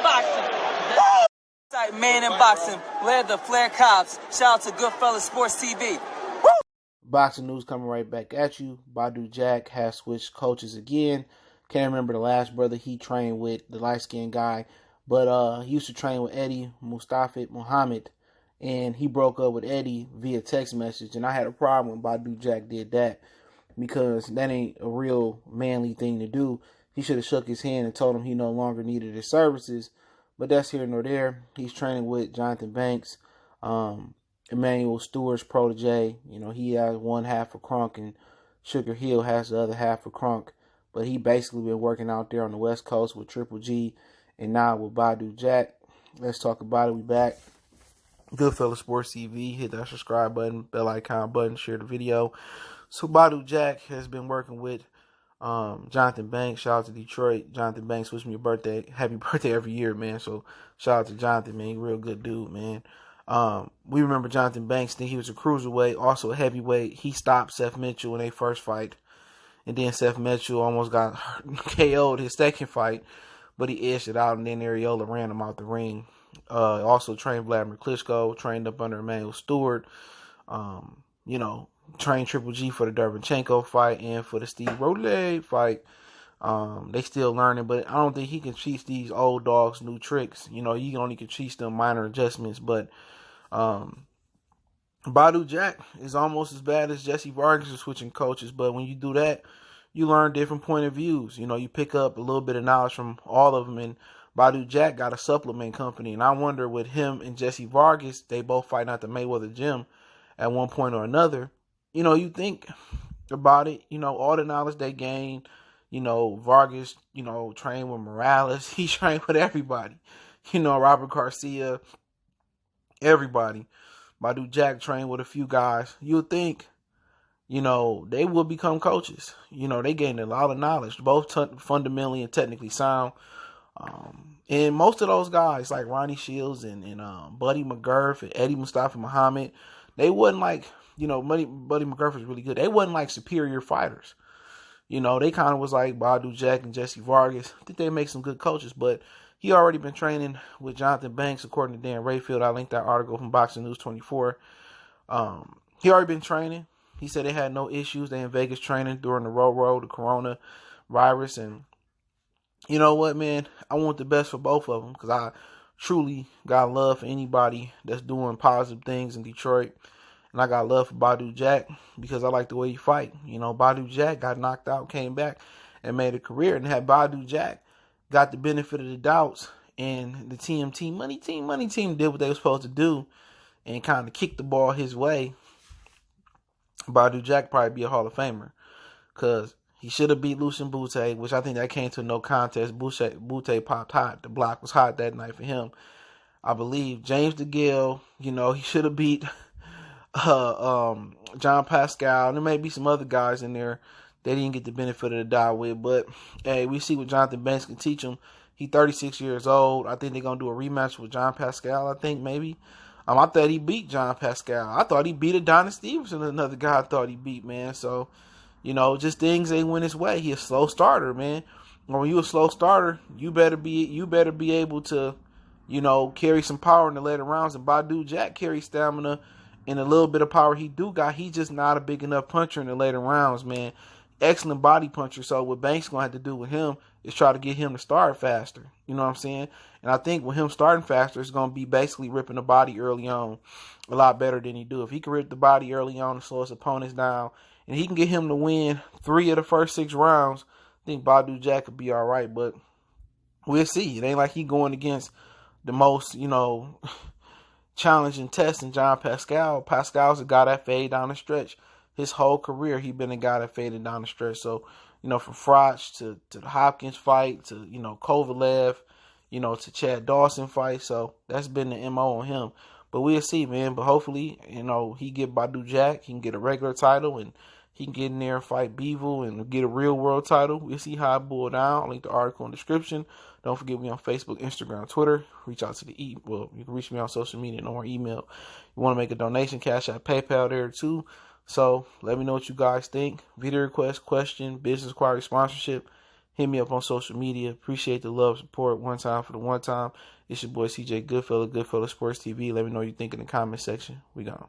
in boxing. Type man in boxing. Led the Flair Cops. Shout out to Goodfellas Sports TV. Boxing news coming right back at you. Badou Jack has switched coaches again. Can't remember the last brother he trained with, the light-skinned guy. But he used to train with Eddie Mustafa Muhammad. And he broke up with Eddie via text message. And I had a problem when Badou Jack did that, because that ain't a real manly thing to do. He should have shook his hand and told him he no longer needed his services. But that's here nor there. He's training with Johnthan Banks, Emmanuel Stewart's protege. You know, he has one half of Crunk and Sugar Hill has the other half of Crunk. But he basically been working out there on the West Coast with Triple G and now with Badou Jack. Let's talk about it. We back. Goodfellas Sports TV. Hit that subscribe button, bell icon button, share the video. So Badou Jack has been working with Johnthan Banks. Shout out to Detroit. Johnthan Banks wish me a birthday. Happy birthday every year, man. So shout out to Johnthan, man. He real good dude, man. We remember Johnthan Banks. Think he was a cruiserweight, also a heavyweight. He stopped Seth Mitchell in their first fight. And then Seth Mitchell almost got KO'd his second fight, but he edged it out, and then Areola ran him out the ring. Also trained Vladimir Klitschko, trained up under Emmanuel Stewart. You know, trained Triple G for the Derevchenko fight and for the Steve Rollet fight. They still learning, but I don't think he can teach these old dogs new tricks. You know, you only can teach them minor adjustments, but Badou Jack is almost as bad as Jesse Vargas is switching coaches, but when you do that, you learn different point of views. You know, you pick up a little bit of knowledge from all of them, and Badou Jack got a supplement company, and I wonder with him and Jesse Vargas, they both fighting at the Mayweather gym at one point or another. You know, you think about it, you know, all the knowledge they gained, you know, Vargas, you know, trained with Morales. He trained with everybody. You know, Robert Garcia, everybody. Badou Jack trained with a few guys. You'll think, you know, they will become coaches. You know, they gained a lot of knowledge, both fundamentally and technically sound. And most of those guys, like Ronnie Shields and Buddy McGurf and Eddie Mustafa Muhammad, they wasn't like, you know, Buddy McGurf was really good. They wasn't like superior fighters. You know, they kind of was like Badou Jack and Jesse Vargas. I think they make some good coaches, but he already been training with Johnthan Banks, according to Dan Rayfield. I linked that article from Boxing News 24. He already been training. He said they had no issues. They in Vegas training during the the corona virus. And you know what, man? I want the best for both of them, because I truly got love for anybody that's doing positive things in Detroit. And I got love for Badou Jack because I like the way he fight. You know, Badou Jack got knocked out, came back, and made a career. And had Badou Jack got the benefit of the doubts, and the TMT money team did what they were supposed to do and kind of kicked the ball his way, Badou Jack probably be a Hall of Famer, because he should have beat Lucien Boutte, which I think that came to no contest. Boutte popped hot. The block was hot that night for him. I believe James DeGale, you know, he should have beat John Pascal. And there may be some other guys in there they didn't get the benefit of the doubt with. But, hey, we see what Johnthan Banks can teach him. He's 36 years old. I think they're going to do a rematch with John Pascal, I think, maybe. I thought he beat John Pascal. I thought he beat Adonis Stevenson, another guy I thought he beat, man. So, you know, just things ain't went his way. He a slow starter, man. When you a slow starter, you better be able to, you know, carry some power in the later rounds. And Badou Jack carries stamina and a little bit of power he do got. He's just not a big enough puncher in the later rounds, man. Excellent body puncher. So what Banks going to have to do with him is try to get him to start faster. You know what I'm saying? And I think with him starting faster, it's going to be basically ripping the body early on a lot better than he do. If he can rip the body early on and slow his opponents down, and he can get him to win 3 of the first 6 rounds, I think Badou Jack could be all right. But we'll see. It ain't like he going against the most, you know, challenging test in John Pascal. Pascal's a guy that faded down the stretch. His whole career, he been a guy that faded down the stretch. So, you know, from Froch to the Hopkins fight to, you know, Kovalev, you know, to Chad Dawson fight. So that's been the MO on him. But we'll see, man. But hopefully, you know, he get Badou Jack. He can get a regular title, and he can get in there and fight Bivol and get a real world title. We'll see how it boil down. I'll link the article in the description. Don't forget me on Facebook, Instagram, Twitter. Reach out to you can reach me on social media or email. You want to make a donation, Cash App, PayPal there too. So let me know what you guys think. Video request, question, business inquiry, sponsorship. Hit me up on social media. Appreciate the love, support. One time for the one time. It's your boy CJ Goodfella, Goodfella Sports TV. Let me know what you think in the comment section. We gone.